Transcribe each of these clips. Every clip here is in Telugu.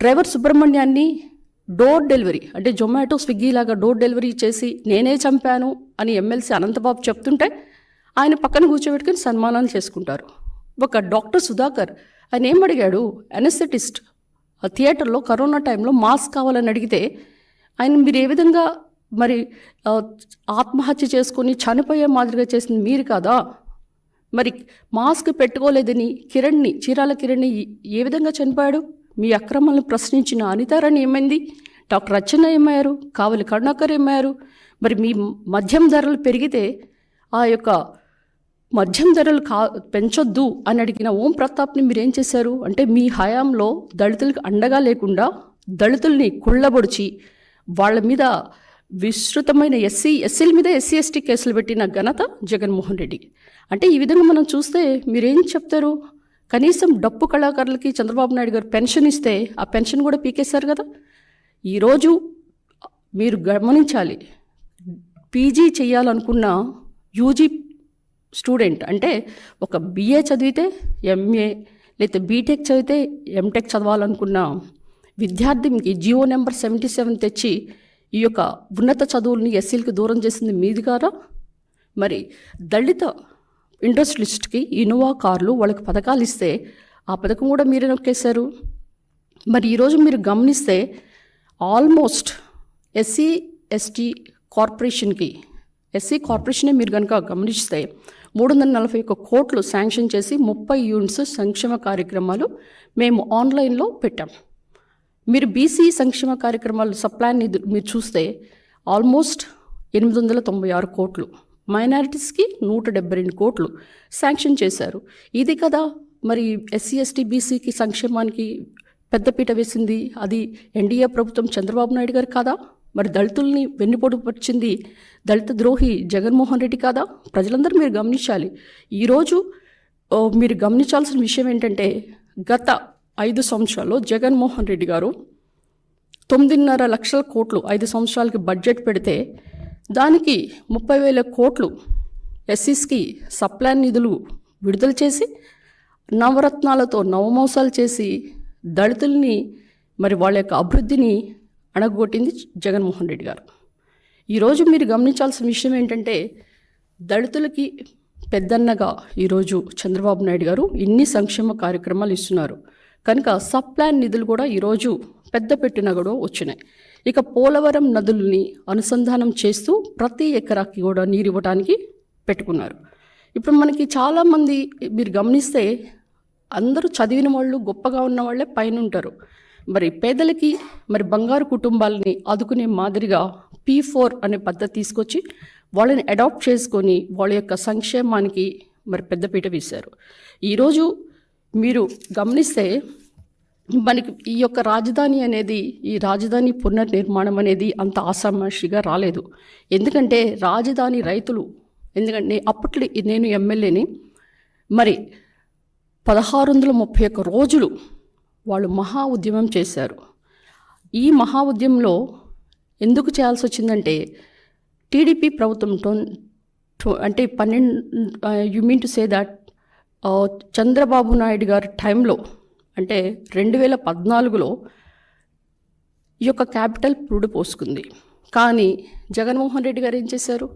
డ్రైవర్ సుబ్రహ్మణ్యాన్ని డోర్ డెలివరీ అంటే జొమాటో స్విగ్గీ లాగా డోర్ డెలివరీ చేసి నేనే చంపాను అని ఎమ్మెల్సీ అనంతబాబు చెప్తుంటే ఆయన పక్కన కూర్చోబెట్టుకుని సన్మానాలు చేసుకుంటారు. ఒక డాక్టర్ సుధాకర్ ఆయన ఏం అడిగాడు, అనెస్థెటిస్ట్ థియేటర్లో కరోనా టైంలో మాస్క్ కావాలని అడిగితే ఆయన మీరు ఏ విధంగా మరి ఆత్మహత్య చేసుకొని చనిపోయే మాదిరిగా చేసింది మీరు కాదా, మరి మాస్క్ పెట్టుకోలేదని చీరాల కిరణ్ని ఏ విధంగా చనిపోయాడు? మీ అక్రమాలను ప్రశ్నించిన అనితారాణి ఏమైంది? డాక్టర్ అచ్చెన్న ఏమయ్యారు? కావలి కరుణాకర్ ఏమయ్యారు? మరి మీ మద్యం ధరలు పెరిగితే ఆ యొక్క మద్యం ధరలు పెంచొద్దు అని అడిగిన ఓం ప్రతాప్ని మీరేం చేశారు అంటే మీ హయాంలో దళితులకు అండగా లేకుండా దళితుల్ని కుళ్ళబొడిచి వాళ్ళ మీద విస్తృతమైన ఎస్సీల మీద ఎస్సీ ఎస్టీ కేసులు పెట్టిన ఘనత జగన్మోహన్ రెడ్డి. అంటే ఈ విధంగా మనం చూస్తే మీరేం చెప్తారు? కనీసం డప్పు కళాకారులకి చంద్రబాబు నాయుడు గారు పెన్షన్ ఇస్తే ఆ పెన్షన్ కూడా పీకేశారు కదా. ఈరోజు మీరు గమనించాలి, పీజీ చేయాలనుకున్న యూజీ స్టూడెంట్ అంటే ఒక బిఏ చదివితే ఎంఏ లేకపోతే బీటెక్ చదివితే ఎంటెక్ చదవాలనుకున్న విద్యార్థి మీకు జియో నెంబర్ 77 తెచ్చి ఈ యొక్క ఉన్నత చదువుల్ని ఎస్సీలకు దూరం చేసింది మీది కాదా? మరి దళిత ఇండస్ట్రియలిస్ట్కి ఇన్నోవా కార్లు వాళ్ళకి పథకాలు ఇస్తే ఆ పథకం కూడా మీరే నొక్కేశారు. మరి ఈరోజు మీరు గమనిస్తే ఆల్మోస్ట్ ఎస్సీ ఎస్టీ కార్పొరేషన్కి ఎస్సీ కార్పొరేషనే మీరు కనుక గమనిస్తే 341 కోట్లు శాంక్షన్ చేసి 30 యూనిట్స్ సంక్షేమ కార్యక్రమాలు మేము ఆన్లైన్లో పెట్టాం. మీరు బీసీ సంక్షేమ కార్యక్రమాలు సప్లాన్ మీరు చూస్తే ఆల్మోస్ట్ 896 కోట్లు, మైనారిటీస్కి 172 కోట్లు శాంక్షన్ చేశారు. ఇది కదా మరి ఎస్సీ ఎస్టీ బీసీకి సంక్షేమానికి పెద్దపీట వేసింది అది ఎన్డీఏ ప్రభుత్వం చంద్రబాబు నాయుడు గారు కాదా? మరి దళితుల్ని వెన్నుపోటు పరిచింది దళిత ద్రోహి జగన్మోహన్ రెడ్డి కాదా? ప్రజలందరూ మీరు గమనించాలి. ఈరోజు మీరు గమనించాల్సిన విషయం ఏంటంటే గత 5 సంవత్సరాల్లో జగన్మోహన్ రెడ్డి గారు 9.5 లక్షల కోట్లు 5 సంవత్సరాలకి బడ్జెట్ పెడితే దానికి 30,000 కోట్లు ఎస్సీస్కి సప్లాన్ నిధులు విడుదల చేసి నవరత్నాలతో నవమోసాలు చేసి దళితుల్ని మరి వాళ్ళ యొక్క అభివృద్ధిని అణగొట్టింది జగన్మోహన్ రెడ్డి గారు. ఈరోజు మీరు గమనించాల్సిన విషయం ఏంటంటే దళితులకి పెద్దన్నగా ఈరోజు చంద్రబాబు నాయుడు గారు ఇన్ని సంక్షేమ కార్యక్రమాలు ఇస్తున్నారు కనుక సప్లాన్ నిధులు కూడా ఈరోజు పెద్ద పెట్టిన కూడా వచ్చినాయి. ఇక పోలవరం నదుల్ని అనుసంధానం చేస్తూ ప్రతి ఎకరాకి కూడా నీరు ఇవ్వడానికి పెట్టుకున్నారు. ఇప్పుడు మనకి చాలామంది మీరు గమనిస్తే అందరూ చదివిన వాళ్ళు గొప్పగా ఉన్న వాళ్ళే పైన ఉంటారు. మరి పేదలకి మరి బంగారు కుటుంబాలని ఆదుకునే మాదిరిగా P4 అనే పద్ధతి తీసుకొచ్చి వాళ్ళని అడాప్ట్ చేసుకొని వాళ్ళ యొక్క సంక్షేమానికి మరి పెద్దపీట వేశారు. ఈరోజు మీరు గమనిస్తే మనకి ఈ యొక్క రాజధాని అనేది ఈ రాజధాని పునర్నిర్మాణం అనేది అంత ఆషామాషిగా రాలేదు. ఎందుకంటే రాజధాని రైతులు ఎందుకంటే అప్పట్లో నేను ఎమ్మెల్యేని మరి 1631 రోజులు వాళ్ళు మహా ఉద్యమం చేశారు. ఈ మహా ఉద్యమంలో ఎందుకు చేయాల్సి వచ్చిందంటే టీడీపీ ప్రభుత్వం అంటే 12 you mean to say that Chandrababu Naidu గారి టైంలో అంటే 2014లో ఈ యొక్క క్యాపిటల్ పురుడు పోసుకుంది. కానీ జగన్మోహన్ రెడ్డి గారు ఏం చేశారు?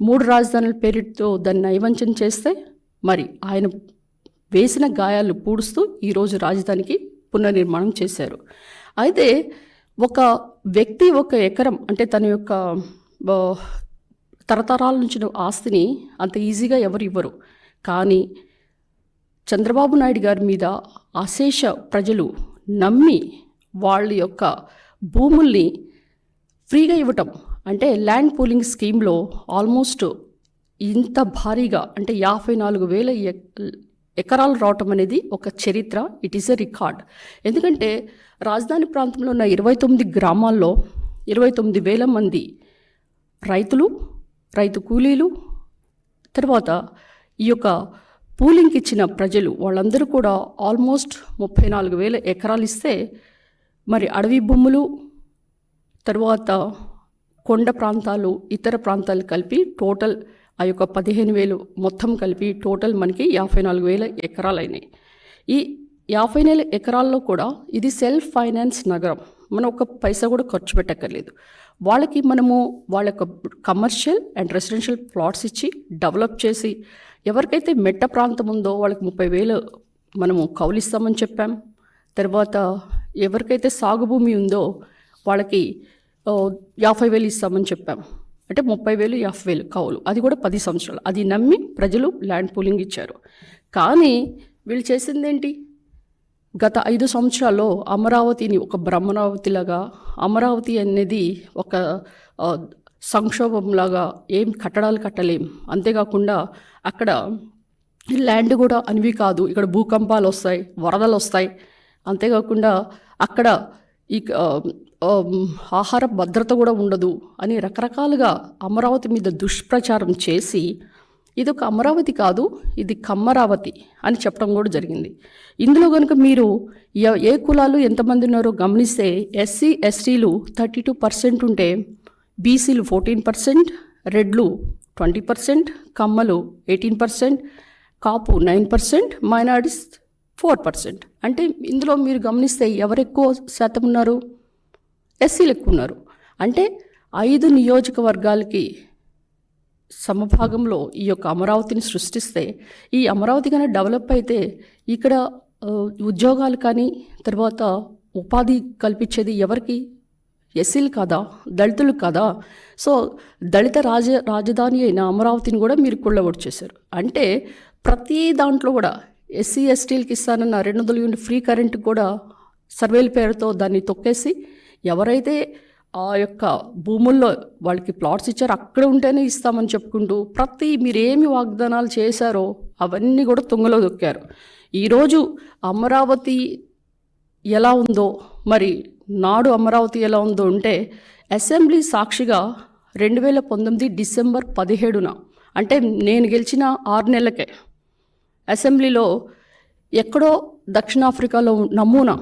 3 రాజధానుల పేరుతో దాన్ని నైవంచన చేస్తే మరి ఆయన వేసిన గాయాలు పూడుస్తూ ఈరోజు రాజధానికి పునర్నిర్మాణం చేశారు. అయితే ఒక వ్యక్తి ఒక ఎకరం అంటే తన యొక్క తరతరాల నుంచి ఆస్తిని అంత ఈజీగా ఎవరు ఇవ్వరు. కానీ చంద్రబాబు నాయుడు గారి మీద అశేష ప్రజలు నమ్మి వాళ్ళ యొక్క భూముల్ని ఫ్రీగా ఇవ్వటం అంటే ల్యాండ్ పూలింగ్ స్కీమ్లో ఆల్మోస్ట్ ఇంత భారీగా అంటే 54,000 ఎకరాలు రావటం అనేది ఒక చరిత్ర. It is a record. ఎందుకంటే రాజధాని ప్రాంతంలో ఉన్న 29 గ్రామాల్లో 29,000 మంది రైతులు, రైతు కూలీలు, తర్వాత ఈ యొక్క పూలింగ్కి ఇచ్చిన ప్రజలు వాళ్ళందరూ కూడా ఆల్మోస్ట్ 34,000 ఎకరాలు ఇస్తే మరి అడవి భూములు తర్వాత కొండ ప్రాంతాలు ఇతర ప్రాంతాలు కలిపి టోటల్ ఆ యొక్క 15,000 మొత్తం కలిపి టోటల్ మనకి 54,000 ఎకరాలు అయినాయి. ఈ 54 ఎకరాల్లో కూడా ఇది సెల్ఫ్ ఫైనాన్స్ నగరం. మనం ఒక పైసా కూడా ఖర్చు పెట్టక్కర్లేదు. వాళ్ళకి మనము వాళ్ళ యొక్క కమర్షియల్ అండ్ రెసిడెన్షియల్ ప్లాట్స్ ఇచ్చి డెవలప్ చేసి, ఎవరికైతే మెట్ట ప్రాంతం ఉందో వాళ్ళకి 30,000 మనము కౌలిస్తామని చెప్పాం. తర్వాత ఎవరికైతే సాగు భూమి ఉందో వాళ్ళకి 50,000 ఇస్తామని చెప్పాం. అంటే 30,000, 50,000 కౌలు, అది కూడా 10 సంవత్సరాలు. అది నమ్మి ప్రజలు ల్యాండ్ పూలింగ్ ఇచ్చారు. కానీ వీళ్ళు చేసిందేంటి? గత 5 సంవత్సరాల్లో అమరావతిని ఒక బ్రహ్మరావతిలాగా, అమరావతి అనేది ఒక సంక్షోభంలాగా, ఏం కట్టడాలు కట్టలేం, అంతేకాకుండా అక్కడ ల్యాండ్ కూడా అనివి కాదు, ఇక్కడ భూకంపాలు వస్తాయి, వరదలు వస్తాయి, అంతేకాకుండా అక్కడ ఈ ఆహార భద్రత కూడా ఉండదు అని రకరకాలుగా అమరావతి మీద దుష్ప్రచారం చేసి, ఇది ఒక అమరావతి కాదు, ఇది కమ్మరావతి అని చెప్పడం కూడా జరిగింది. ఇందులో కనుక మీరు ఏ కులాలు ఎంతమంది ఉన్నారో గమనిస్తే, ఎస్సీ ఎస్టీలు 32% ఉంటే, బీసీలు 14%, రెడ్లు 20%, కమ్మలు 18%, కాపు 9%, మైనారిటీస్ 4%. అంటే ఇందులో మీరు గమనిస్తే ఎవరు ఎక్కువ శాతం ఉన్నారు? ఎస్సీలు ఎక్కువ ఉన్నారు. అంటే 5 నియోజకవర్గాలకి సమభాగంలో ఈ యొక్క అమరావతిని సృష్టిస్తే, ఈ అమరావతి కానీ డెవలప్ అయితే ఇక్కడ ఉద్యోగాలు కానీ తర్వాత ఉపాధి కల్పించేది ఎవరికి? ఎస్సీలు కాదా, దళితులు కాదా? సో దళిత రాజధాని అయిన అమరావతిని కూడా మీరు కుళ్ళగొచ్చేశారు. అంటే ప్రతి దాంట్లో కూడా ఎస్సీ ఎస్టీలకి ఇస్తానన్న 200 యూనిట్ ఫ్రీ కరెంట్ కూడా సర్వేల పేరుతో దాన్ని తొక్కేసి, ఎవరైతే ఆ యొక్క భూముల్లో వాళ్ళకి ప్లాట్స్ ఇచ్చారో అక్కడ ఉంటేనే ఇస్తామని చెప్పుకుంటూ మీరేమి వాగ్దానాలు చేశారో అవన్నీ కూడా తుంగలో దొక్కారు. ఈరోజు అమరావతి ఎలా ఉందో, మరి నాడు అమరావతి ఎలా ఉందో అంటే, అసెంబ్లీ సాక్షిగా 2019 డిసెంబర్ 17న, అంటే నేను గెలిచిన 6 నెలలకే అసెంబ్లీలో ఎక్కడో దక్షిణాఫ్రికాలో నమూనా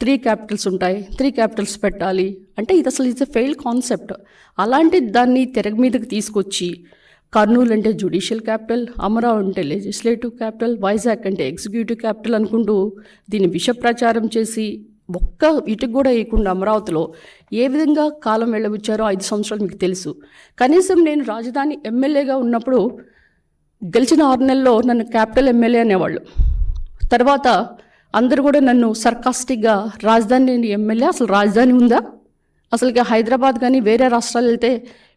3 క్యాపిటల్స్ ఉంటాయి, 3 క్యాపిటల్స్ పెట్టాలి అంటే ఇది అసలు ఇట్స్ ఎ ఫెయిల్ కాన్సెప్ట్. అలాంటి దాన్ని తెర మీదకి తీసుకొచ్చి, కర్నూలు అంటే జ్యుడిషియల్ క్యాపిటల్, అమరావతి అంటే లెజిస్లేటివ్ క్యాపిటల్, వైజాగ్ అంటే ఎగ్జిక్యూటివ్ క్యాపిటల్ అనుకుంటూ దీన్ని విష ప్రచారం చేసి, ఒక్క ఇటుకు కూడా వేయకుండా అమరావతిలో ఏ విధంగా కాలం వెళ్ళబుచ్చారో 5 సంవత్సరాలు మీకు తెలుసు. కనీసం నేను రాజధాని ఎమ్మెల్యేగా ఉన్నప్పుడు గెలిచిన 6 నెలల్లో నన్ను క్యాపిటల్ ఎమ్మెల్యే అనేవాళ్ళు. తర్వాత అందరూ కూడా నన్ను సర్కాస్టిక్గా రాజధాని ఎమ్మెల్యే, అసలు రాజధాని ఉందా, అసలుకి హైదరాబాద్ కానీ వేరే రాష్ట్రాలు వెళ్తే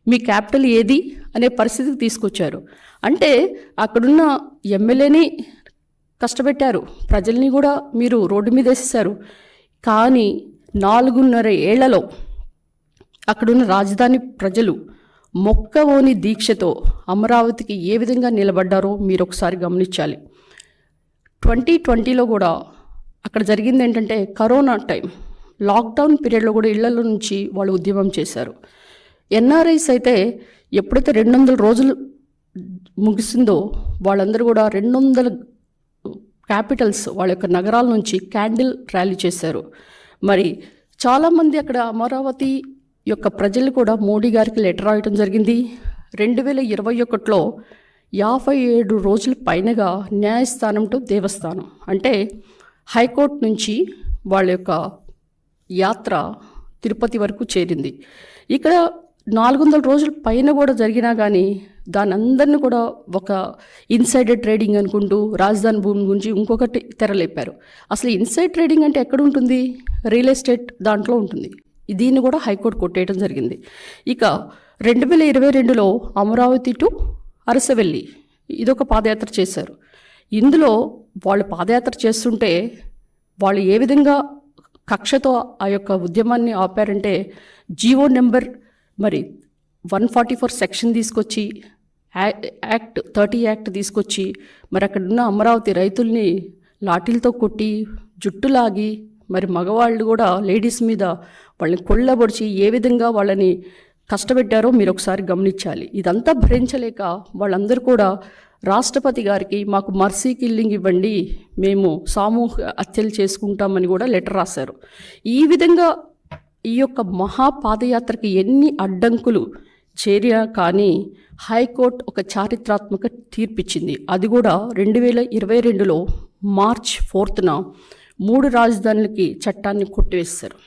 మీ క్యాపిటల్ ఏది అనే పరిస్థితికి తీసుకొచ్చారు. అంటే అక్కడున్న ఎమ్మెల్యేని కష్టపెట్టారు, ప్రజల్ని కూడా మీరు రోడ్డు మీద వేసేసారు. కానీ 4.5 ఏళ్లలో అక్కడున్న రాజధాని ప్రజలు మొక్కవోని దీక్షతో అమరావతికి ఏ విధంగా నిలబడ్డారో మీరు ఒకసారి గమనించాలి. 2020లో కూడా అక్కడ జరిగింది ఏంటంటే, కరోనా టైం, లాక్డౌన్ పీరియడ్లో కూడా ఇళ్లలో నుంచి వాళ్ళు ఉద్యమం చేశారు. ఎన్ఆర్ఐస్ అయితే ఎప్పుడైతే 200 రోజులు ముగిసిందో వాళ్ళందరూ కూడా 200 క్యాపిటల్స్ వాళ్ళ యొక్క నగరాల నుంచి క్యాండిల్ ర్యాలీ చేశారు. మరి చాలామంది అక్కడ అమరావతి యొక్క ప్రజలు కూడా మోడీ గారికి లెటర్ రాయటం జరిగింది. 2021లో 57 రోజుల పైనగా న్యాయస్థానం టు దేవస్థానం, అంటే హైకోర్టు నుంచి వాళ్ళ యొక్క యాత్ర తిరుపతి వరకు చేరింది. ఇక్కడ 400 రోజుల పైన కూడా జరిగినా కానీ దాని అందరిని కూడా ఒక ఇన్సైడర్ ట్రేడింగ్ అనుకుంటూ రాజధాని భూమి గురించి ఇంకొకటి తెరలేపారు. అసలు ఇన్సైడ్ ట్రేడింగ్ అంటే ఎక్కడ ఉంటుంది? రియల్ ఎస్టేట్ దాంట్లో ఉంటుంది. దీన్ని కూడా హైకోర్టు కొట్టేయడం జరిగింది. ఇక 2022లో అమరావతి టు అరసవెల్లి ఇదొక పాదయాత్ర చేశారు. ఇందులో వాళ్ళు పాదయాత్ర చేస్తుంటే వాళ్ళు ఏ విధంగా కక్షతో ఆ యొక్క ఉద్యమాన్ని ఆపారంటే, జీవో నెంబర్ మరి 144 సెక్షన్ తీసుకొచ్చి, యాక్ట్ 30 యాక్ట్ తీసుకొచ్చి, మరి అక్కడ ఉన్న అమరావతి రైతుల్ని లాఠీలతో కొట్టి, జుట్టు లాగి, మరి మగవాళ్ళు కూడా లేడీస్ మీద వాళ్ళని కొల్లబొడిచి ఏ విధంగా వాళ్ళని కష్టపెట్టారో మీరు ఒకసారి గమనించాలి. ఇదంతా భరించలేక వాళ్ళందరూ కూడా రాష్ట్రపతి గారికి మాకు మర్సీ కిల్లింగ్ ఇవ్వండి, మేము సామూహిక హత్యలు చేసుకుంటామని కూడా లెటర్ రాశారు. ఈ విధంగా ఈ యొక్క మహాపాదయాత్రకి ఎన్ని అడ్డంకులు చేరినా కానీ హైకోర్టు ఒక చారిత్రాత్మక తీర్పిచ్చింది. అది కూడా 2022లో మార్చ్ 4న 3 రాజధానులకి చట్టాన్ని కొట్టివేస్తారు.